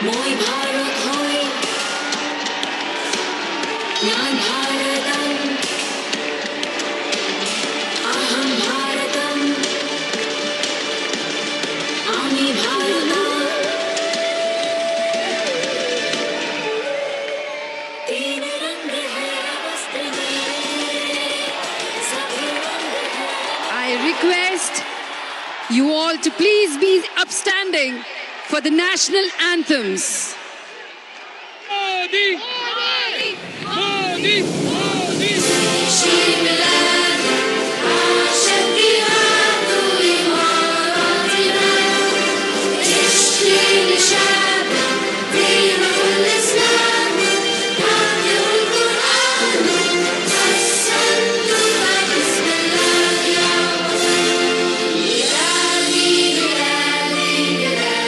Moi Bharat hoy, Nyan Bharatam, Aham Bharatam, Ami Bharatam. तीन रंग है वस्त्र में, सभी रंग है. I request you all to please be upstanding for the national anthems. Modi! Modi! Modi! Shri Milad, Shakti Hatu Imatina, Ishri Nishad, Deen ul Islam, Hamdul Quran, As-Sallu wa Bismillah ya Miladi, Miladi, Miladi, Miladi,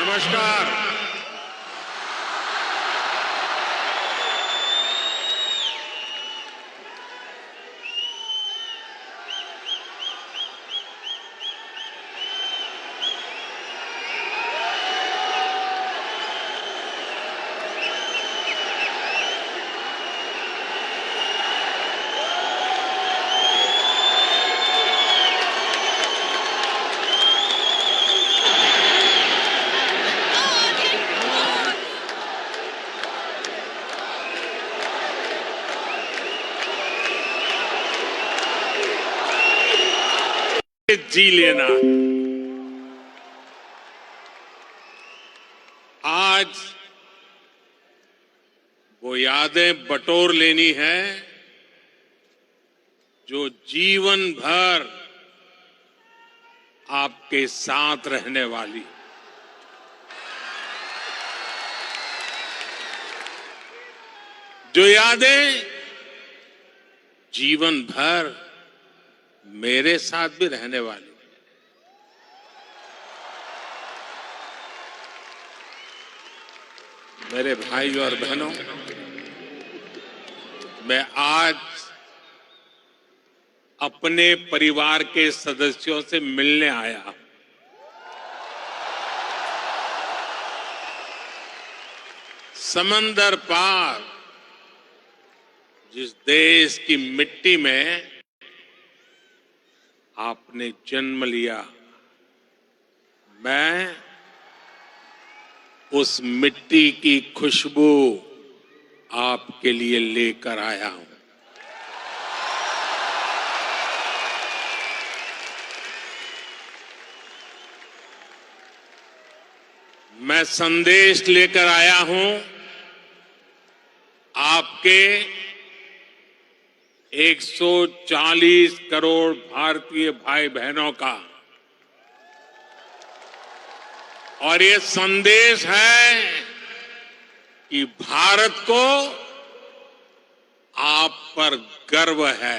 नमस्कार। जी लेना। आज वो यादें बटोर लेनी है जो जीवन भर आपके साथ रहने वाली। जो यादें जीवन भर मेरे साथ भी रहने वाली। मेरे भाई और बहनों, मैं आज अपने परिवार के सदस्यों से मिलने आया हूं। समंदर पार जिस देश की मिट्टी में आपने जन्म लिया, मैं उस मिट्टी की खुशबू आपके लिए लेकर आया हूं। मैं संदेश लेकर आया हूं आपके 140 करोड़ भारतीय भाई बहनों का, और ये संदेश है कि भारत को आप पर गर्व है।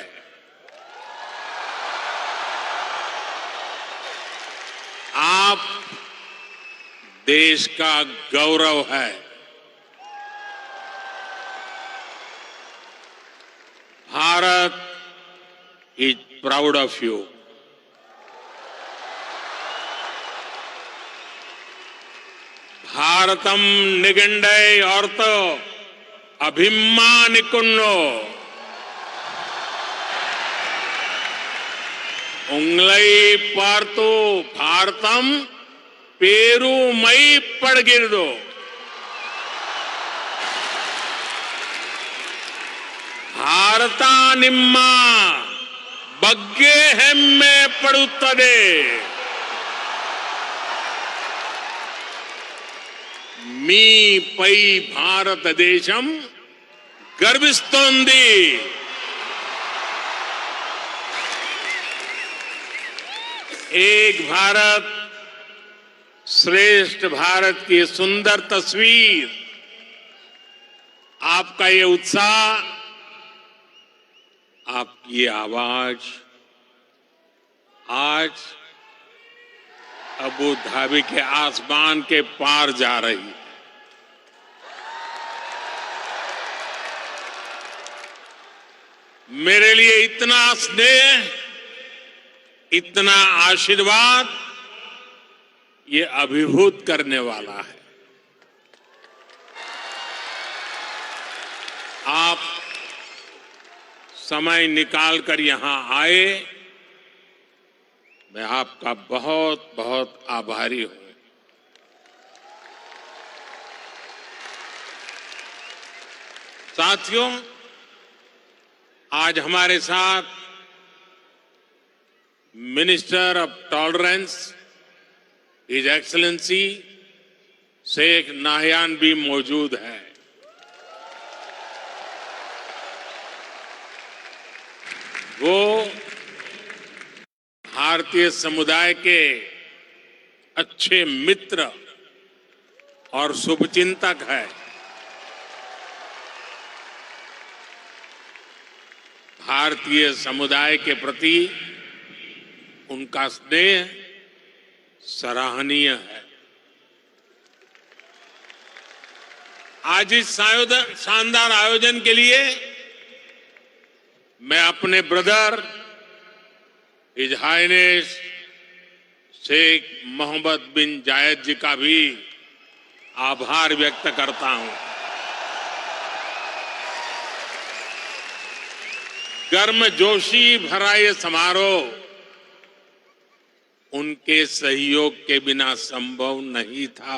आप देश का गौरव है। Bharat is proud of you. भारतम निगंडे औरतो अभिमानिकुन्नो उंगलई पार्तो भारतम पेरू मई पड़गिरदो। भारता निम्मा बग्गे हेम्मे पड़ुत्तदे। मी पै भारत देशम गर्विस्तोंदी। एक भारत श्रेष्ठ भारत की सुंदर तस्वीर, आपका ये उत्साह, आपकी ये आवाज आज अबू धाबी के आसमान के पार जा रही है। मेरे लिए इतना स्नेह, इतना आशीर्वाद, ये अभिभूत करने वाला है। आप समय निकालकर यहां आए, मैं आपका बहुत बहुत आभारी हूं। साथियों, आज हमारे साथ minister of tolerance his excellency Sheikh Nahyan भी मौजूद है। वो भारतीय समुदाय के अच्छे मित्र और शुभचिंतक है। भारतीय समुदाय के प्रति उनका स्नेह सराहनीय है। आज इस शानदार आयोजन के लिए मैं अपने brother His Highness Sheikh Mohamed bin Zayed ji का भी आभार व्यक्त करता हूं। गर्मजोशी भरा ये समारोह उनके सहयोग के बिना संभव नहीं था।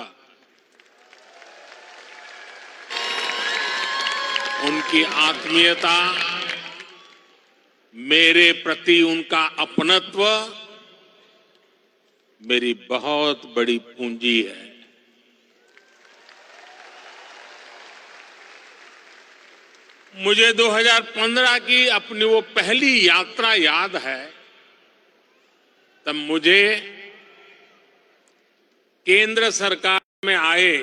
उनकी आत्मीयता, मेरे प्रति उनका अपनत्व मेरी बहुत बड़ी पूंजी है। मुझे 2015 की अपनी वो पहली यात्रा याद है। तब मुझे केंद्र सरकार में आए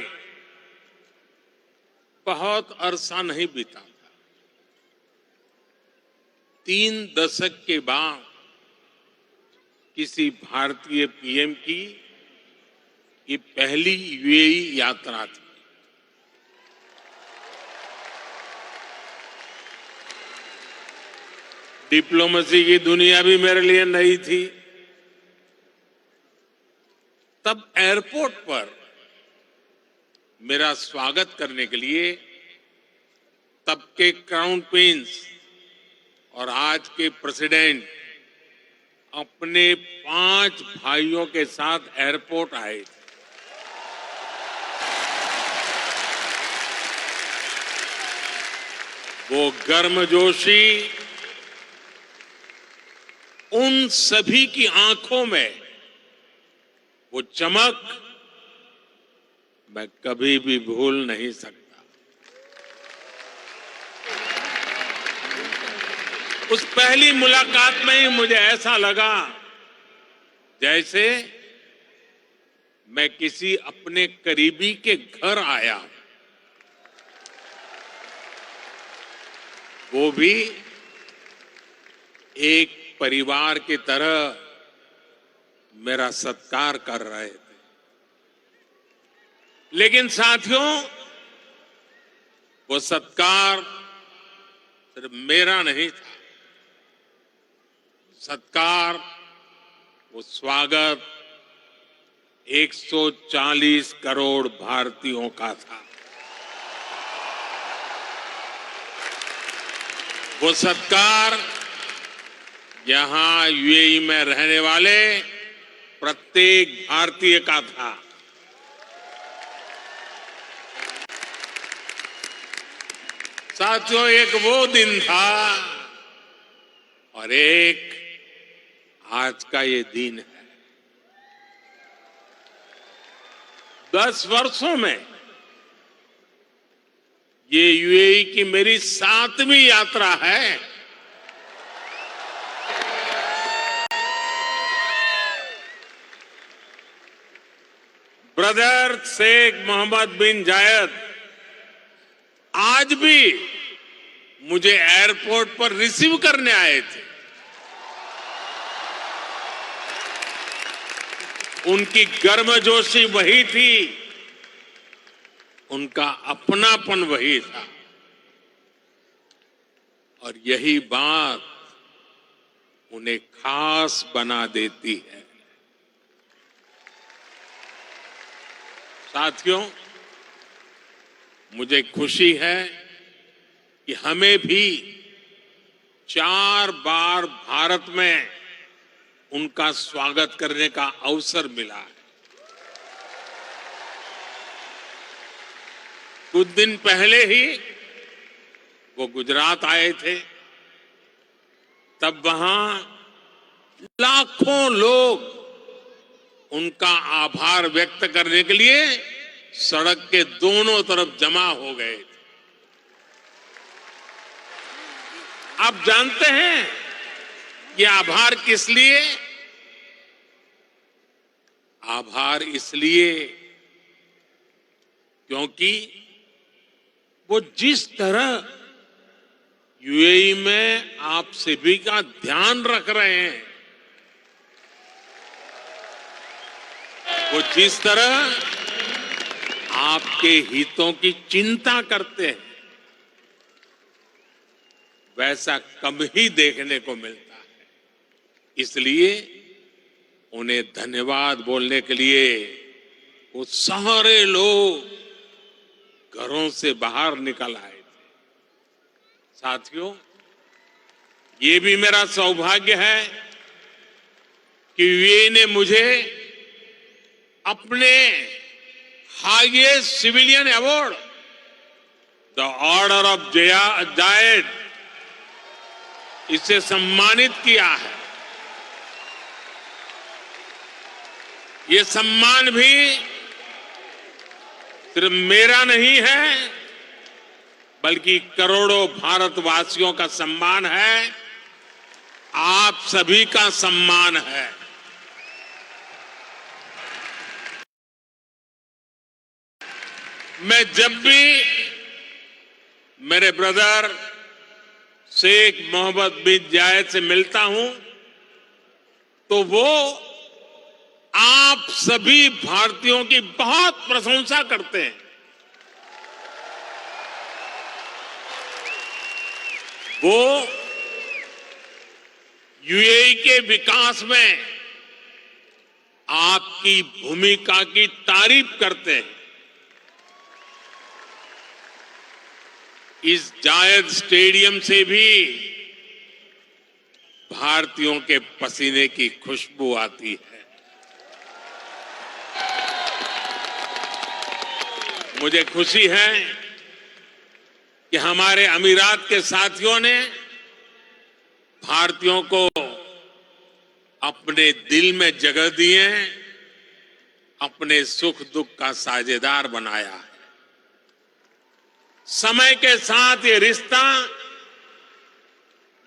बहुत अरसा नहीं बीता था। 3 दशक के बाद किसी भारतीय पीएम की ये पहली यूएई यात्रा थी। डिप्लोमेसी की दुनिया भी मेरे लिए नई थी। तब एयरपोर्ट पर मेरा स्वागत करने के लिए तब के क्राउन प्रिंस और आज के प्रेसिडेंट अपने 5 भाइयों के साथ एयरपोर्ट आए थे। वो गर्मजोशी उन सभी की आंखों में वो चमक मैं कभी भी भूल नहीं सकता। उस पहली मुलाकात में ही मुझे ऐसा लगा जैसे मैं किसी अपने करीबी के घर आया, वो भी एक परिवार की तरह मेरा सत्कार कर रहे थे। लेकिन साथियों, वो सत्कार सिर्फ मेरा नहीं था। सत्कार, वो स्वागत 140 करोड़ भारतीयों का था। वो सत्कार यहां यूएई में रहने वाले प्रत्येक भारतीय का था। साथियों, एक वो दिन था और एक आज का ये दिन है। 10 वर्षों में ये यूएई की मेरी 7वीं यात्रा है। ब्रदर शेख मोहम्मद बिन जायद आज भी मुझे एयरपोर्ट पर रिसीव करने आए थे। उनकी गर्मजोशी वही थी, उनका अपनापन वही था, और यही बात उन्हें खास बना देती है। साथियों, मुझे खुशी है कि हमें भी 4 बार भारत में उनका स्वागत करने का अवसर मिला है। कुछ दिन पहले ही वो गुजरात आए थे। तब वहां लाखों लोग उनका आभार व्यक्त करने के लिए सड़क के दोनों तरफ जमा हो गए थे। आप जानते हैं ये आभार किस लिए? आभार इसलिए क्योंकि वो जिस तरह यूएई में आप सभी का ध्यान रख रहे हैं, वो जिस तरह आपके हितों की चिंता करते हैं, वैसा कम ही देखने को मिलता है। इसलिए उन्हें धन्यवाद बोलने के लिए वो सारे लोग घरों से बाहर निकल आए थे। साथियों, ये भी मेरा सौभाग्य है कि यूएई ने मुझे अपने highest civilian award the order of Zayed इससे सम्मानित किया है। ये सम्मान भी सिर्फ मेरा नहीं है, बल्कि करोड़ों भारतवासियों का सम्मान है, आप सभी का सम्मान है। मैं जब भी मेरे ब्रदर शेख मोहम्मद बिन जायद से मिलता हूं तो वो आप सभी भारतीयों की बहुत प्रशंसा करते हैं। वो यूएई के विकास में आपकी भूमिका की तारीफ करते हैं। इस जायद स्टेडियम से भी भारतीयों के पसीने की खुशबू आती है। मुझे खुशी है कि हमारे अमीरात के साथियों ने भारतीयों को अपने दिल में जगह दी है, अपने सुख दुख का साझेदार बनाया है। समय के साथ ये रिश्ता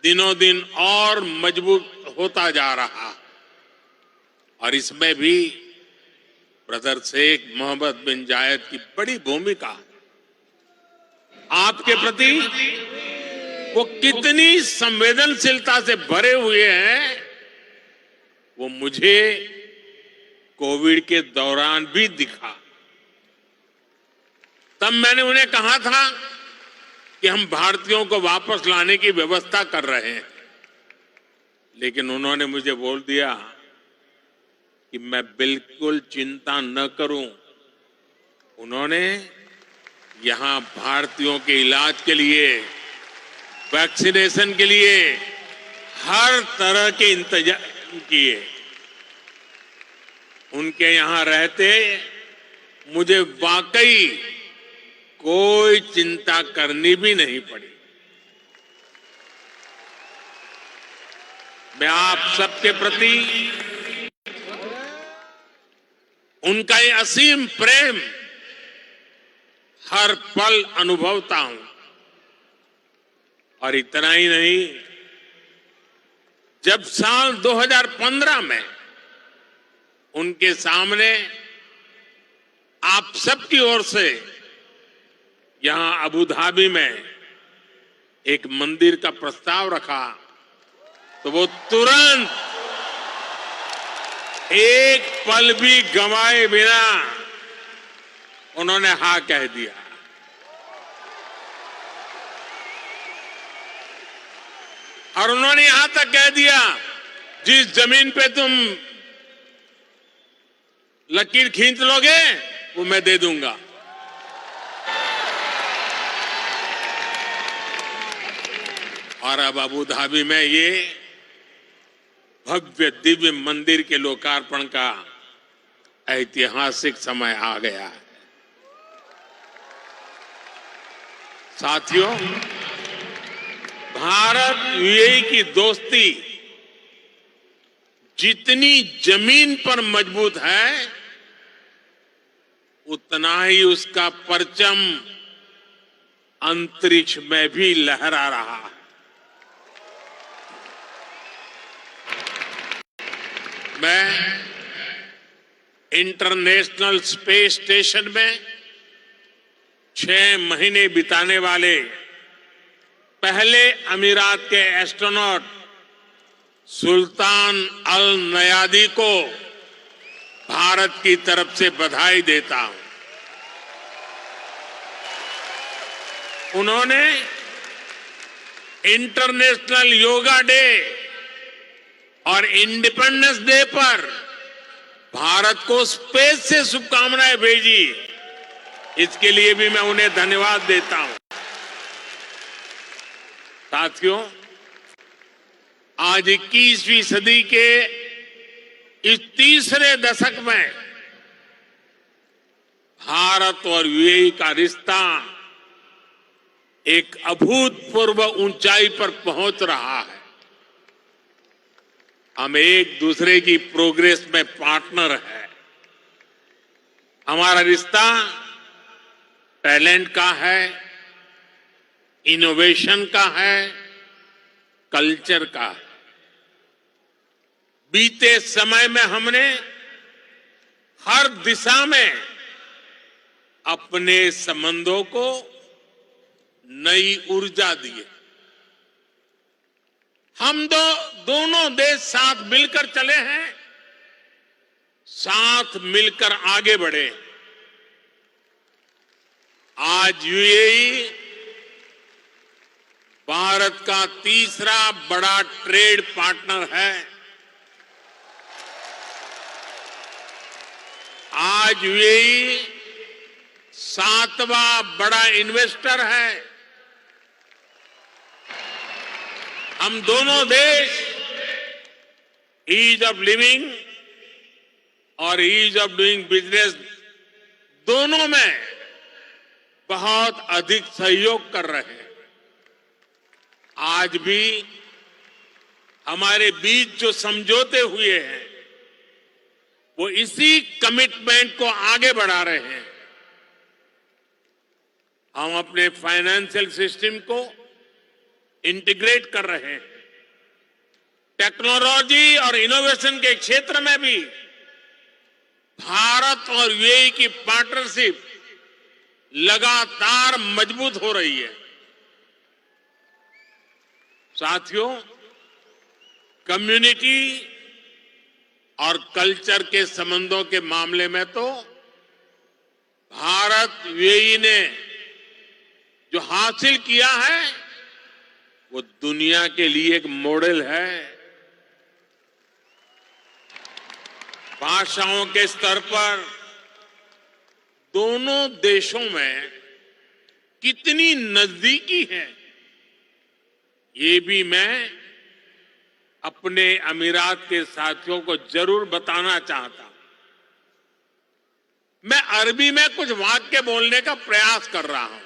दिनों दिन और मजबूत होता जा रहा है और इसमें भी ब्रदर शेख मोहम्मद बिन जायद की बड़ी भूमिका है। आपके प्रति वो कितनी संवेदनशीलता से भरे हुए हैं, वो मुझे कोविड के दौरान भी दिखा। तब मैंने उन्हें कहा था कि हम भारतीयों को वापस लाने की व्यवस्था कर रहे हैं, लेकिन उन्होंने मुझे बोल दिया कि मैं बिल्कुल चिंता न करूं। उन्होंने यहां भारतीयों के इलाज के लिए, वैक्सीनेशन के लिए हर तरह के इंतजाम किए। उनके यहां रहते मुझे वाकई कोई चिंता करनी भी नहीं पड़ी। मैं आप सबके प्रति उनका ये असीम प्रेम हर पल अनुभवता हूं। और इतना ही नहीं, जब साल 2015 में उनके सामने आप सबकी ओर से यहां अबू धाबी में एक मंदिर का प्रस्ताव रखा, तो वो तुरंत एक पल भी गंवाए बिना उन्होंने हाँ कह दिया। और उन्होंने यहां तक कह दिया, जिस जमीन पे तुम लकीर खींच लोगे वो मैं दे दूंगा। और अब अबू धाबी में ये भव्य दिव्य मंदिर के लोकार्पण का ऐतिहासिक समय आ गया है। साथियों, भारत यूएई की दोस्ती जितनी जमीन पर मजबूत है, उतना ही उसका परचम अंतरिक्ष में भी लहरा रहा है। मैं इंटरनेशनल स्पेस स्टेशन में 6 महीने बिताने वाले पहले अमीरात के एस्ट्रोनॉट सुल्तान अल नयादी को भारत की तरफ से बधाई देता हूं। उन्होंने इंटरनेशनल योगा डे और इंडिपेंडेंस डे पर भारत को स्पेस से शुभकामनाएं भेजी। इसके लिए भी मैं उन्हें धन्यवाद देता हूं। साथियों, आज 21वीं सदी के इस तीसरे दशक में भारत और यूएई का रिश्ता एक अभूतपूर्व ऊंचाई पर पहुंच रहा है। हम एक दूसरे की प्रोग्रेस में पार्टनर हैं। हमारा रिश्ता टैलेंट का है, इनोवेशन का है, कल्चर का है। बीते समय में हमने हर दिशा में अपने संबंधों को नई ऊर्जा दी है। हम दोनों देश साथ मिलकर चले हैं, साथ मिलकर आगे बढ़े। आज यूएई भारत का तीसरा बड़ा ट्रेड पार्टनर है। आज यूएई 7वां बड़ा इन्वेस्टर है। हम दोनों देश ईज ऑफ लिविंग और ईज ऑफ डूइंग बिजनेस दोनों में बहुत अधिक सहयोग कर रहे हैं। आज भी हमारे बीच जो समझौते हुए हैं वो इसी कमिटमेंट को आगे बढ़ा रहे हैं। हम अपने फाइनेंशियल सिस्टम को इंटीग्रेट कर रहे हैं। टेक्नोलॉजी और इनोवेशन के क्षेत्र में भी भारत और यूएई की पार्टनरशिप लगातार मजबूत हो रही है। साथियों, कम्युनिटी और कल्चर के संबंधों के मामले में तो भारत यूएई ने जो हासिल किया है वो दुनिया के लिए एक मॉडल है। भाषाओं के स्तर पर दोनों देशों में कितनी नजदीकी है ये भी मैं अपने अमीरात के साथियों को जरूर बताना चाहता हूं। मैं अरबी में कुछ वाक्य बोलने का प्रयास कर रहा हूं।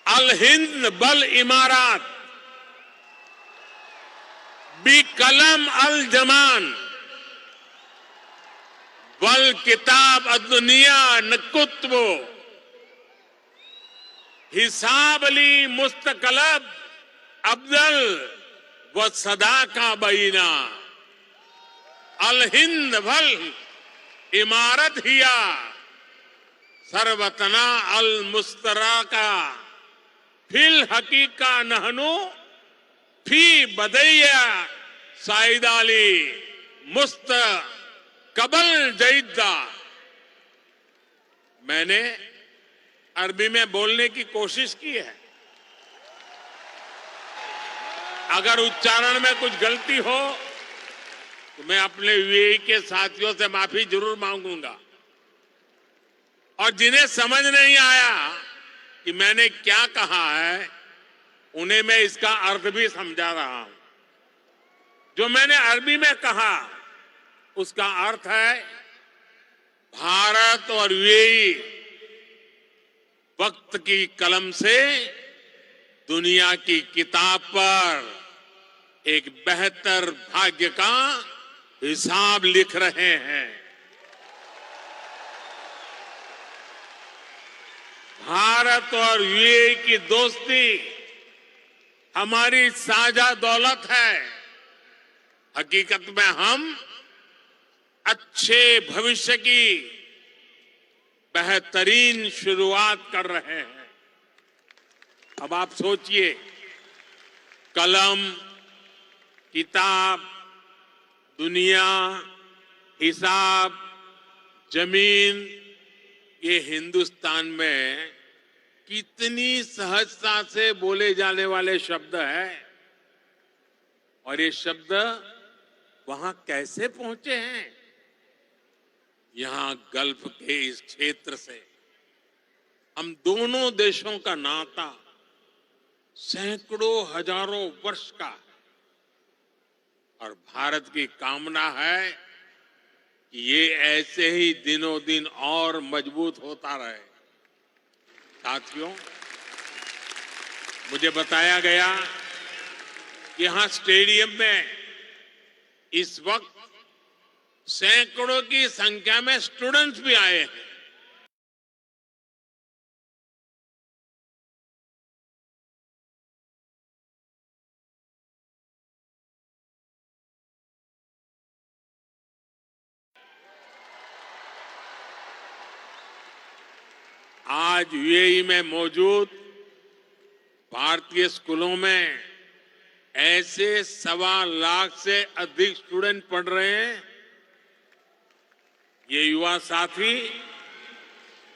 अल हिंद बल इमारात बी कलम अल जमान वल किताब अदुनिया नकुत्बो हिसाब अली मुस्तकलब अब्दल व सदा का बीना अल हिंद भल इमारत हिया सरवतना अल मुस्तरा का फिल हकीका नहनु फी बदैया साइदाली मुस्त कबल जईदा। मैंने अरबी में बोलने की कोशिश की है। अगर उच्चारण में कुछ गलती हो तो मैं अपने यूएई के साथियों से माफी जरूर मांगूंगा। और जिन्हें समझ नहीं आया कि मैंने क्या कहा है उन्हें मैं इसका अर्थ भी समझा रहा हूं। जो मैंने अरबी में कहा उसका अर्थ है भारत और यूएई वक्त की कलम से दुनिया की किताब पर एक बेहतर भाग्य का हिसाब लिख रहे हैं। भारत और यूएई की दोस्ती हमारी साझा दौलत है। हकीकत में हम अच्छे भविष्य की बेहतरीन शुरुआत कर रहे हैं। अब आप सोचिए, कलम, किताब, दुनिया, हिसाब, जमीन, ये हिंदुस्तान में कितनी सहजता से बोले जाने वाले शब्द हैं। और ये शब्द वहां कैसे पहुंचे हैं? यहां गल्फ के इस क्षेत्र से हम दोनों देशों का नाता सैकड़ों हजारों वर्ष का है। और भारत की कामना है कि ये ऐसे ही दिनों दिन और मजबूत होता रहे। साथियों, मुझे बताया गया कि यहां स्टेडियम में इस वक्त सैकड़ों की संख्या में स्टूडेंट्स भी आए हैं। आज यूएई में मौजूद भारतीय स्कूलों में ऐसे 1.25 लाख से अधिक स्टूडेंट पढ़ रहे हैं। ये युवा साथी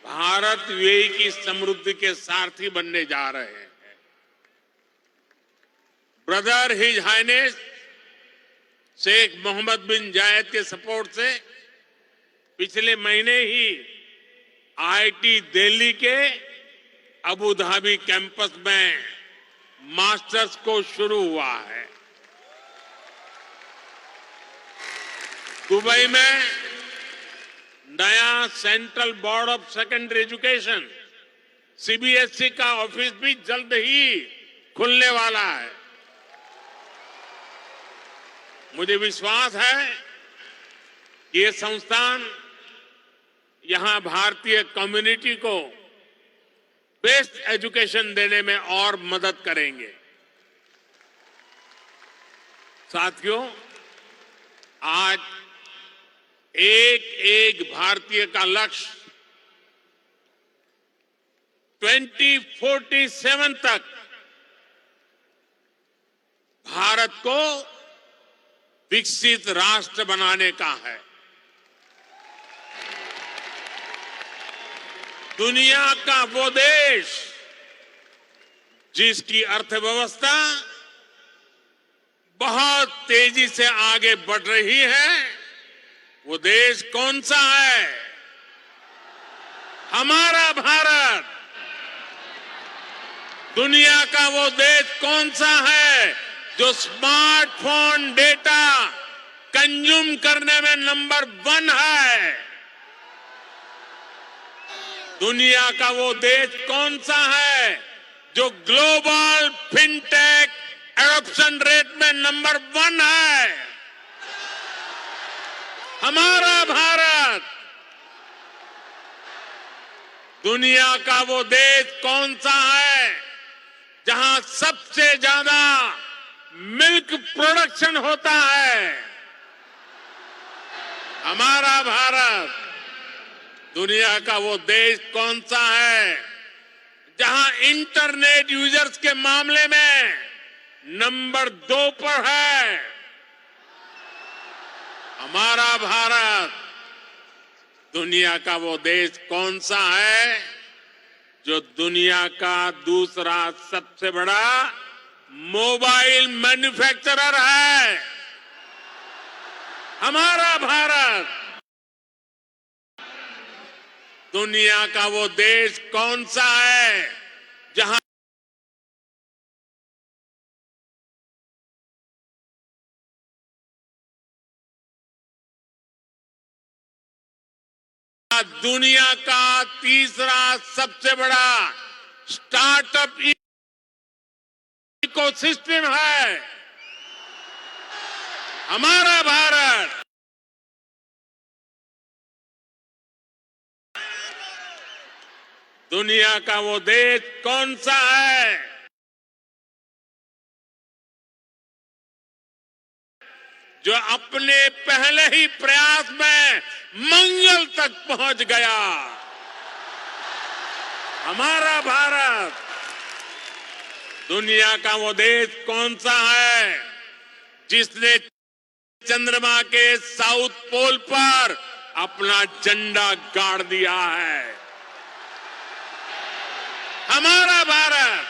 भारत यूएई की समृद्धि के सारथी बनने जा रहे हैं। Brother His Highness Sheikh Mohamed bin Zayed के सपोर्ट से पिछले महीने ही आईआईटी दिल्ली के अबू धाबी कैंपस में मास्टर्स कोर्स शुरू हुआ है। दुबई में नया central board of secondary education CBSE का ऑफिस भी जल्द ही खुलने वाला है। मुझे विश्वास है कि ये संस्थान यहां भारतीय कम्युनिटी को बेस्ट एजुकेशन देने में और मदद करेंगे। साथियों, आज एक एक भारतीय का लक्ष्य 2047 तक भारत को विकसित राष्ट्र बनाने का है। दुनिया का वो देश जिसकी अर्थव्यवस्था बहुत तेजी से आगे बढ़ रही है, वो देश कौन सा है? हमारा भारत। दुनिया का वो देश कौन सा है जो स्मार्टफोन डेटा कंज्यूम करने में नंबर 1 है? दुनिया का वो देश कौन सा है जो ग्लोबल फिनटेक एडॉप्शन रेट में नंबर 1 है? हमारा भारत। दुनिया का वो देश कौन सा है जहां सबसे ज्यादा मिल्क प्रोडक्शन होता है? हमारा भारत। दुनिया का वो देश कौन सा है जहां इंटरनेट यूजर्स के मामले में नंबर 2 पर है? हमारा भारत। दुनिया का वो देश कौन सा है जो दुनिया का दूसरा सबसे बड़ा मोबाइल मैन्युफैक्चरर है? हमारा भारत। दुनिया का वो देश कौन सा है जहां दुनिया का तीसरा सबसे बड़ा स्टार्टअप इकोसिस्टम है? हमारा भारत। दुनिया का वो देश कौन सा है जो अपने पहले ही प्रयास में मंगल तक पहुंच गया? हमारा भारत। दुनिया का वो देश कौन सा है जिसने चंद्रमा के साउथ पोल पर अपना झंडा गाड़ दिया है? हमारा भारत।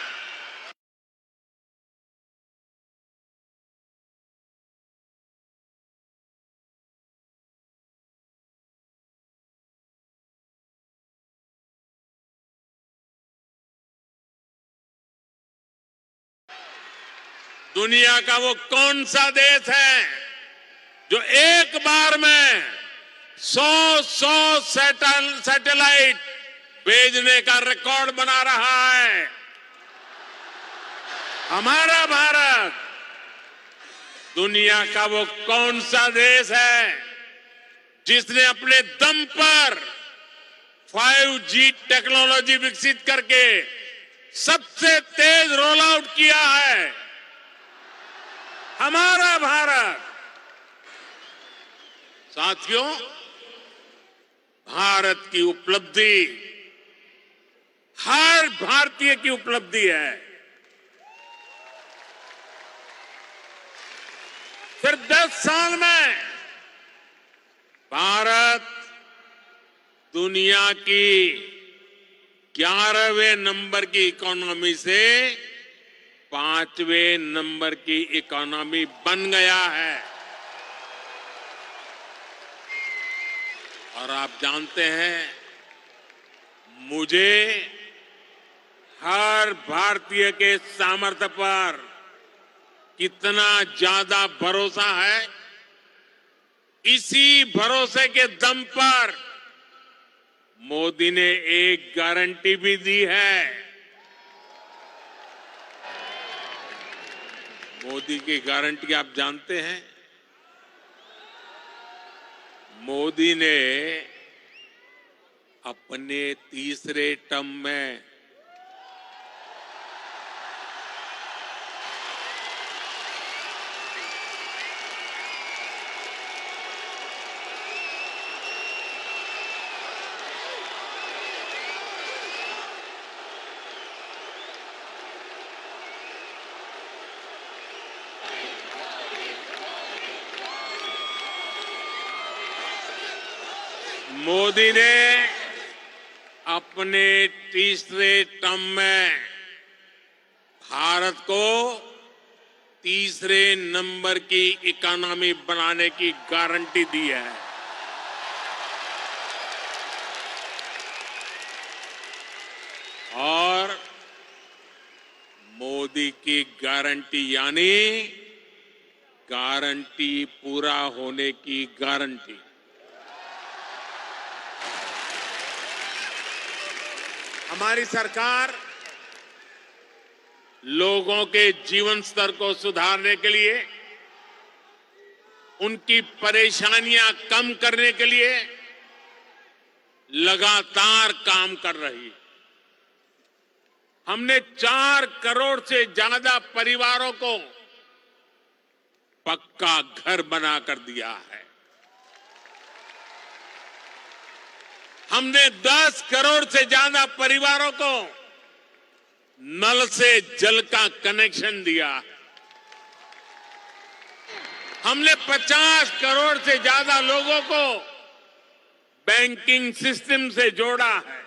दुनिया का वो कौन सा देश है जो एक बार में 100 सैटेलाइट भेजने का रिकॉर्ड बना रहा है? हमारा भारत। दुनिया का वो कौन सा देश है जिसने अपने दम पर 5G टेक्नोलॉजी विकसित करके सबसे तेज रोल आउट किया है? हमारा भारत। साथियों, भारत की उपलब्धि हर भारतीय की उपलब्धि है। सिर्फ 10 साल में भारत दुनिया की 11वें नंबर की इकोनॉमी से 5वें नंबर की इकोनॉमी बन गया है। और आप जानते हैं, मुझे हर भारतीय के सामर्थ्य पर कितना ज्यादा भरोसा है, इसी भरोसे के दम पर मोदी ने एक गारंटी भी दी है। मोदी की गारंटी आप जानते हैं? मोदी ने अपने तीसरे टर्म में मोदी ने अपने तीसरे टर्म में भारत को तीसरे नंबर की इकोनॉमी बनाने की गारंटी दी है। और मोदी की गारंटी यानी गारंटी पूरा होने की गारंटी। हमारी सरकार लोगों के जीवन स्तर को सुधारने के लिए, उनकी परेशानियां कम करने के लिए लगातार काम कर रही है। हमने 4 करोड़ से ज्यादा परिवारों को पक्का घर बनाकर दिया है। हमने 10 करोड़ से ज्यादा परिवारों को नल से जल का कनेक्शन दिया है। हमने 50 करोड़ से ज्यादा लोगों को बैंकिंग सिस्टम से जोड़ा है।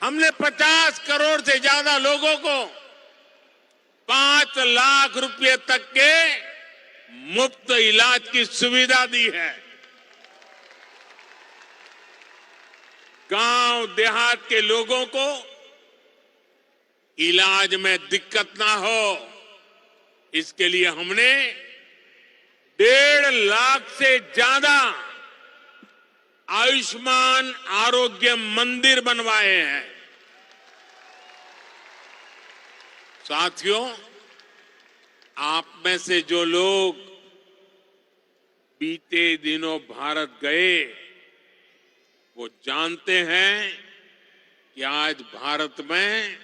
हमने 50 करोड़ से ज्यादा लोगों को 5 लाख रुपए तक के मुफ्त इलाज की सुविधा दी है। गांव देहात के लोगों को इलाज में दिक्कत ना हो, इसके लिए हमने 1.5 लाख से ज्यादा आयुष्मान आरोग्य मंदिर बनवाए हैं। साथियों, आप में से जो लोग बीते दिनों भारत गए, वो जानते हैं कि आज भारत में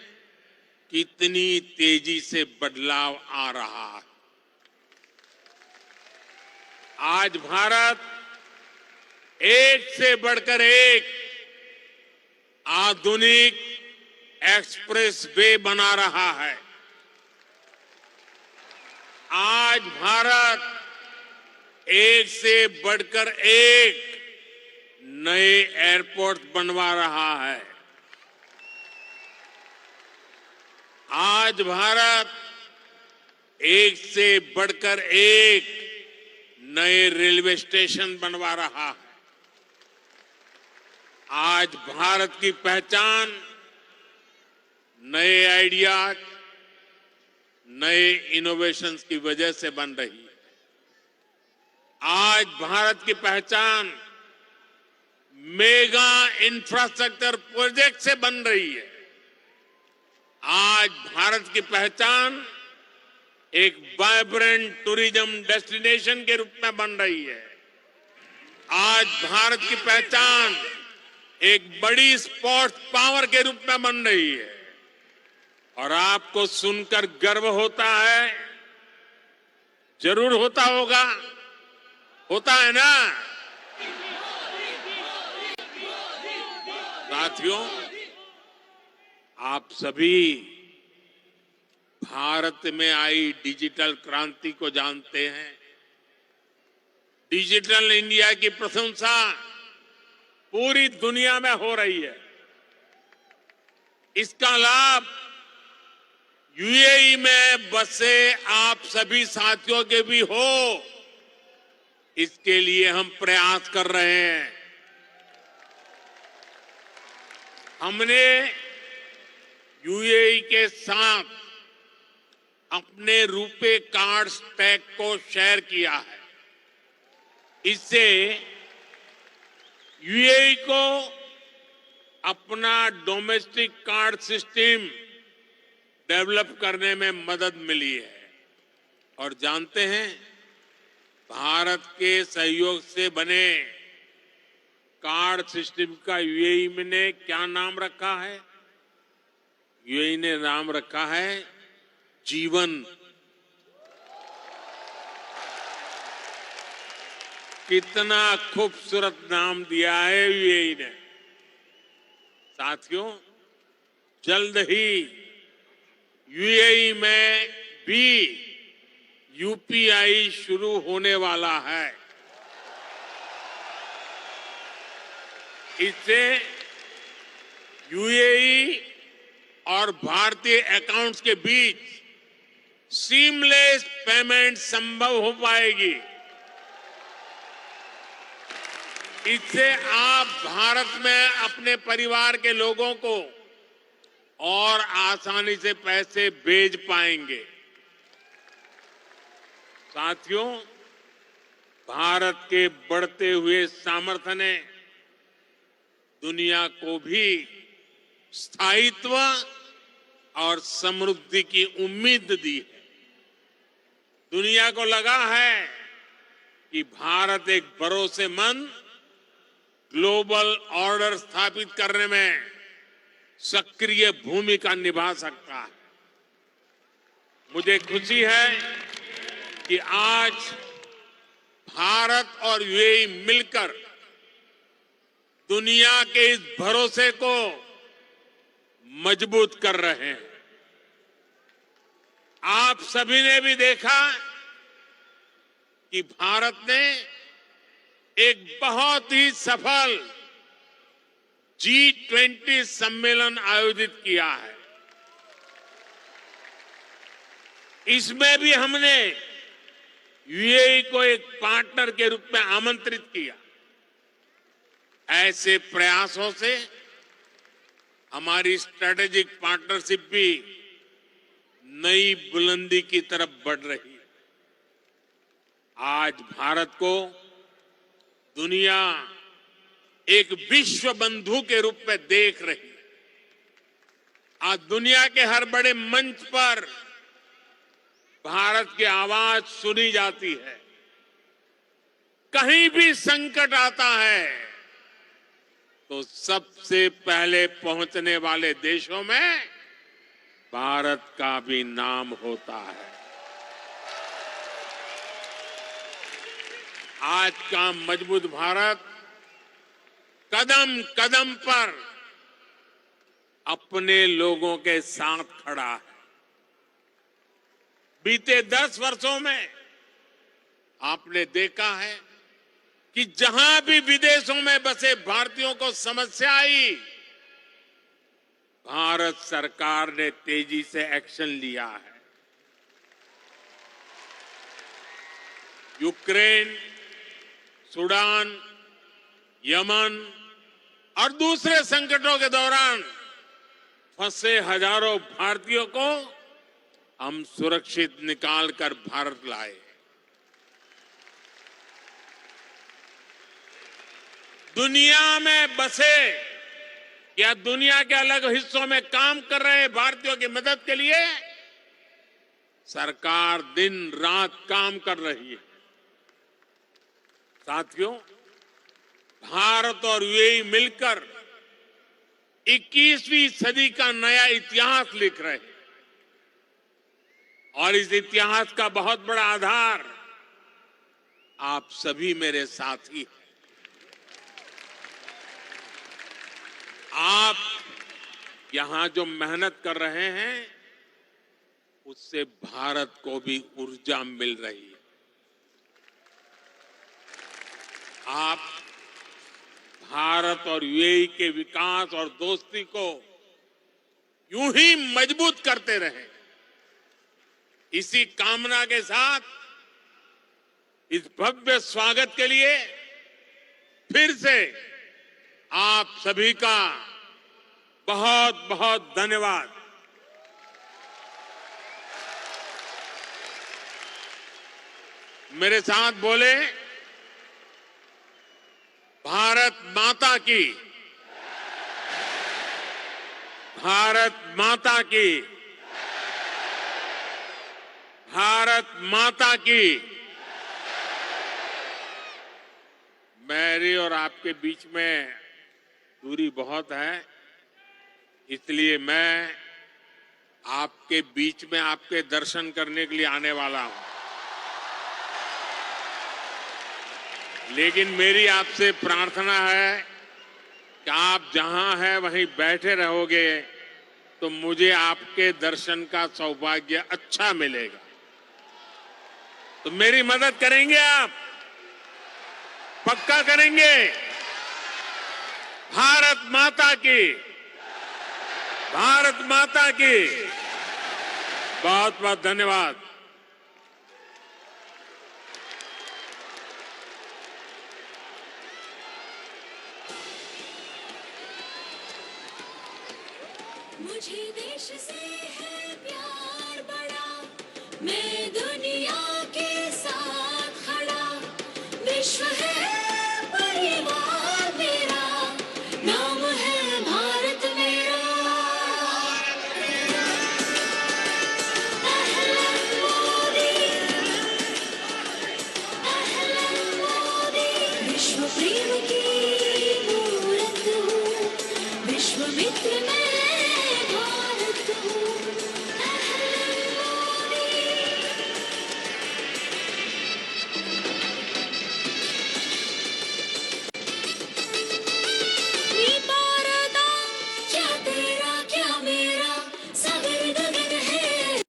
कितनी तेजी से बदलाव आ रहा है। आज भारत एक से बढ़कर एक आधुनिक एक्सप्रेस वे बना रहा है। आज भारत एक से बढ़कर एक नए एयरपोर्ट बनवा रहा है। आज भारत एक से बढ़कर एक नए रेलवे स्टेशन बनवा रहा है। आज भारत की पहचान नए आइडियाज, नए इनोवेशंस की वजह से बन रही है। आज भारत की पहचान मेगा इंफ्रास्ट्रक्चर प्रोजेक्ट से बन रही है। आज भारत की पहचान एक वाइब्रेंट टूरिज्म डेस्टिनेशन के रूप में बन रही है। आज भारत की पहचान एक बड़ी स्पोर्ट्स पावर के रूप में बन रही है। और आपको सुनकर गर्व होता है, जरूर होता होगा, होता है ना साथियों? आप सभी भारत में आई डिजिटल क्रांति को जानते हैं। डिजिटल इंडिया की प्रशंसा पूरी दुनिया में हो रही है। इसका लाभ यूएई में बसे आप सभी साथियों के भी हो, इसके लिए हम प्रयास कर रहे हैं। हमने यूएई के साथ अपने रुपे कार्ड स्टैक को शेयर किया है। इससे यूएई को अपना डोमेस्टिक कार्ड सिस्टम डेवलप करने में मदद मिली है। और जानते हैं, भारत के सहयोग से बने कार्ड सिस्टम का यूएई ने क्या नाम रखा है? यूएई ने नाम रखा है जीवन। कितना खूबसूरत नाम दिया है यूएई ने। साथियों, जल्द ही यूएई में भी यूपीआई शुरू होने वाला है। इससे यूएई और भारतीय अकाउंट्स के बीच सीमलेस पेमेंट संभव हो पाएगी। इससे आप भारत में अपने परिवार के लोगों को और आसानी से पैसे भेज पाएंगे। साथियों, भारत के बढ़ते हुए सामर्थ्य ने दुनिया को भी स्थायित्व और समृद्धि की उम्मीद दी है। दुनिया को लगा है कि भारत एक भरोसेमंद ग्लोबल ऑर्डर स्थापित करने में सक्रिय भूमिका निभा सकता है। मुझे खुशी है कि आज भारत और यूएई मिलकर दुनिया के इस भरोसे को मजबूत कर रहे हैं। आप सभी ने भी देखा कि भारत ने एक बहुत ही सफल G20 सम्मेलन आयोजित किया है। इसमें भी हमने यूएई को एक पार्टनर के रूप में आमंत्रित किया। ऐसे प्रयासों से हमारी स्ट्रेटेजिक पार्टनरशिप भी नई बुलंदी की तरफ बढ़ रही है। आज भारत को दुनिया एक विश्व बंधु के रूप में देख रही है। आज दुनिया के हर बड़े मंच पर भारत की आवाज सुनी जाती है। कहीं भी संकट आता है तो सबसे पहले पहुंचने वाले देशों में भारत का भी नाम होता है। आज का मजबूत भारत कदम कदम पर अपने लोगों के साथ खड़ा है। बीते 10 वर्षों में आपने देखा है कि जहां भी विदेशों में बसे भारतीयों को समस्या आई, भारत सरकार ने तेजी से एक्शन लिया है। यूक्रेन, सूडान, यमन और दूसरे संकटों के दौरान फंसे हजारों भारतीयों को हम सुरक्षित निकालकर भारत लाए। दुनिया में बसे या दुनिया के अलग हिस्सों में काम कर रहे भारतीयों की मदद के लिए सरकार दिन रात काम कर रही है। साथियों, भारत और यूएई मिलकर 21वीं सदी का नया इतिहास लिख रहे हैं और इस इतिहास का बहुत बड़ा आधार आप सभी मेरे साथी हैं। आप यहां जो मेहनत कर रहे हैं उससे भारत को भी ऊर्जा मिल रही है। आप भारत और यूएई के विकास और दोस्ती को यूं ही मजबूत करते रहे। इसी कामना के साथ इस भव्य स्वागत के लिए फिर से आप सभी का बहुत बहुत धन्यवाद। मेरे साथ बोले, भारत माता की, भारत माता की, भारत माता की। मेरी और आपके बीच में दूरी बहुत है, इसलिए मैं आपके बीच में आपके दर्शन करने के लिए आने वाला हूं। लेकिन मेरी आपसे प्रार्थना है कि आप जहां हैं वहीं बैठे रहोगे तो मुझे आपके दर्शन का सौभाग्य अच्छा मिलेगा। तो मेरी मदद करेंगे आप? पक्का करेंगे? भारत माता की, भारत माता की। बहुत बहुत धन्यवाद। मुझे देश से है प्यार बड़ा, मैं दुनिया के साथ खड़ा। विश्व है परिवार मेरा, नाम है भारत मेरा। अहलन मोदी, अहलन मोदी। विश्व प्रेम की मूरत हूँ, विश्व मित्र मैं भारत हूँ। अहलन मोदी। भारत क्या तेरा क्या मेरा, सागर गगन है।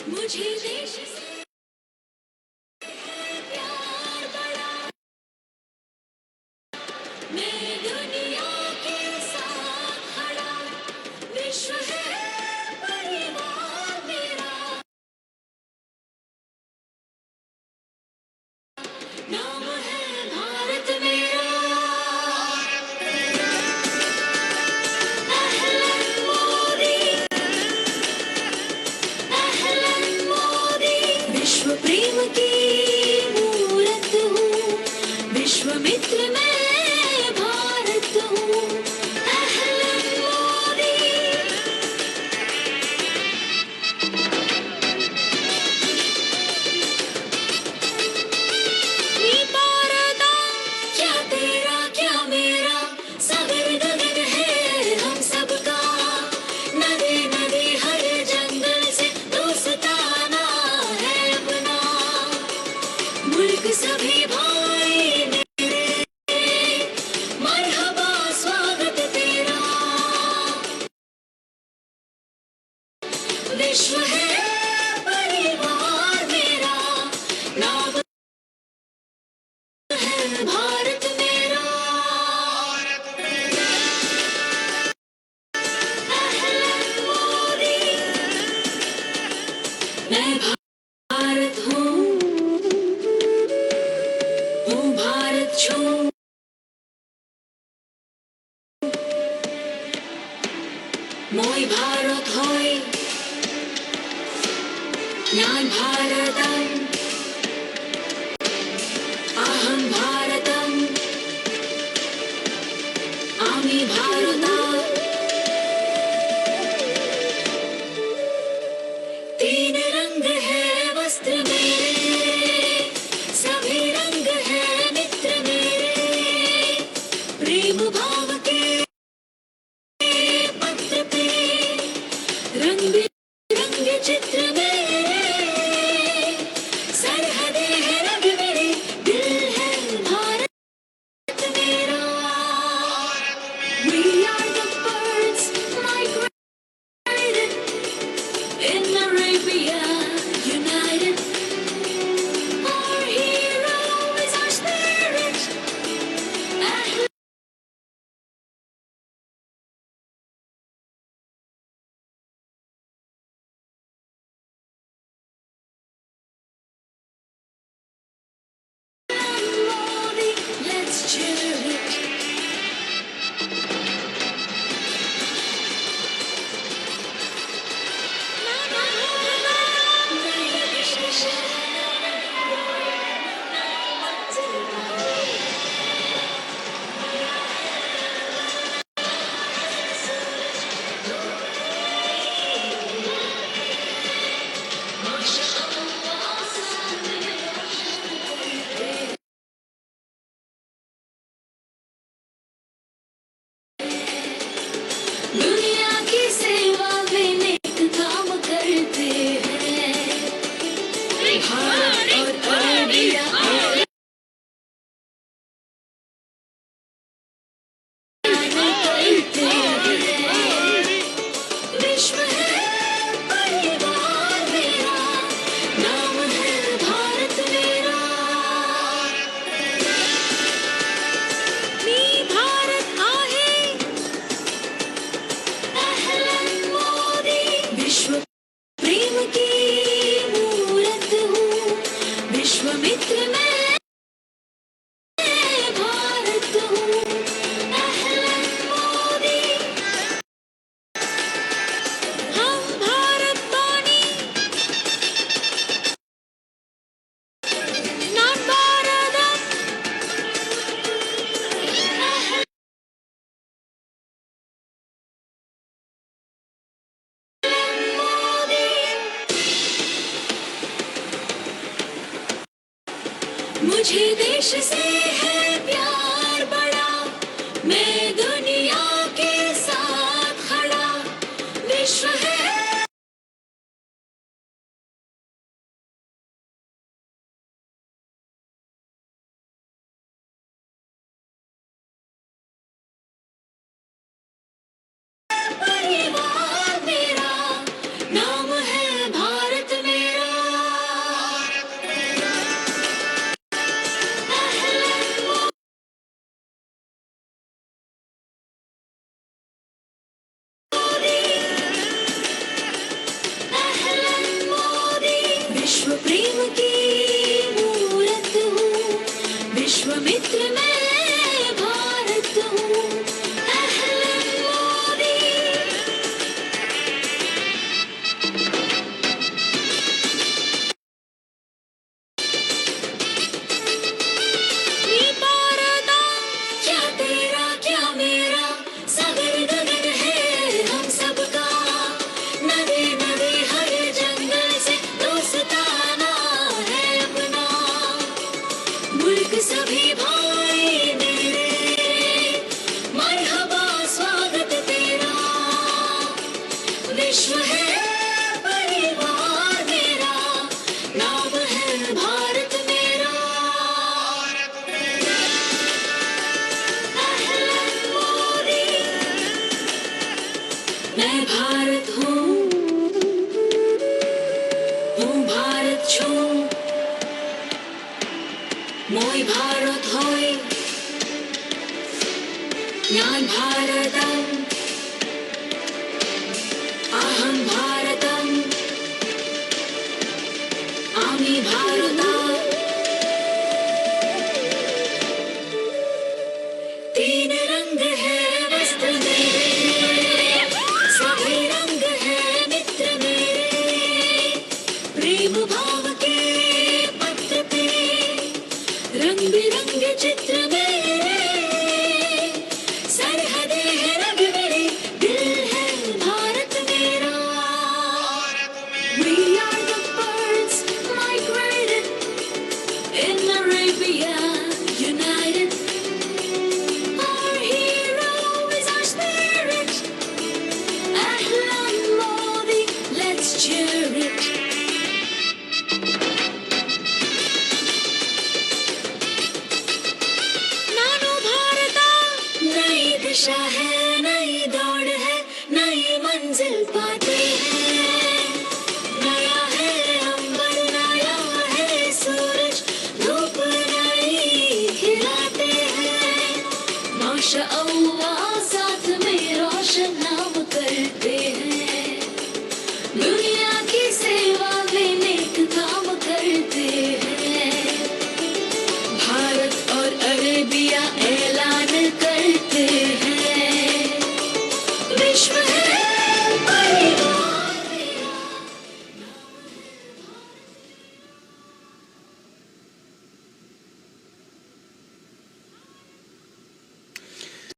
मुझे देश से प्यार बड़ा, मैं दुनिया के साथ खड़ा, विश्व है परिवार मेरा, नाम है भारत मेरा। अहलन मोदी, अहलन मोदी, विश्व प्रेम की मूरत हूँ, विश्वामित्र मैं भारत हूँ। अहलन मोदी, नी भारता, क्या तेरा क्या मेरा, सागर गगन है हम सबका, नदी नदी हर जंगल से दोस्ताना है अपना, मुल्क सभी भाई मेरे, मरहबा स्वागत तेरा, विश्व है परिवार मेरा, नाम है भारत मेरा। अहलन मोदी, मैं भारत हूँ भारत छू, मोय भारत होय, ഞാൻ ഭാരതം, अहं भारतम, आमी भारता, तीन रंग है वस्त्र मेरे, सभी रंग है मित्र मेरे, प्रेम भाव के पत्र पे रंग बिरंगे चित्र मेरे, सरहदें है रंग मेरे, दिल है भारत मेरा। We are the birds migrated in Arabia united. Our hero is our spirit. Modi, let's cheer it. दुनिया की सेवा में नेक काम करते हैं, भारत और अरेबिया करते हैं, विश्व है परिवार मेरा, नाम है भारत मेरा। मी भारत आहे, अहलन मोदी, विश्व प्रेम की मूरत हूँ, विश्वामित्र मैं भारत हूँ। अहलन मोदी, हम भारत वाणी, नाम भारतम, अहलन मोदी, मुझे देश से है प्यार बड़ा, मैं दुनिया के साथ खड़ा, विश्व है परिवार मेरा, नाम है भारत मेरा। विश्व है परिवार मेरा, नाम है भारत मेरा। अहलन मोदी, मैं भारत हूँ भारत छू, मोय भारत होय, ज्ञान भारतम, अहं भारतम, आमी भारता। तीन रंग है वस्त्र मेरे, सभी रंग है मित्र मेरे, प्रेम भाव के पत्र पे रंग बिरंगे चित्र मेरे, सरहदे है रंग मेरे, दिल है भारत मेरा। We are the birds migrated in Arabia united, our hero is our spirit, Ahlan Modi, let's cheer it. नानो भारता, नई दिशा है, नई दौड़ है, नई मंजिल पाते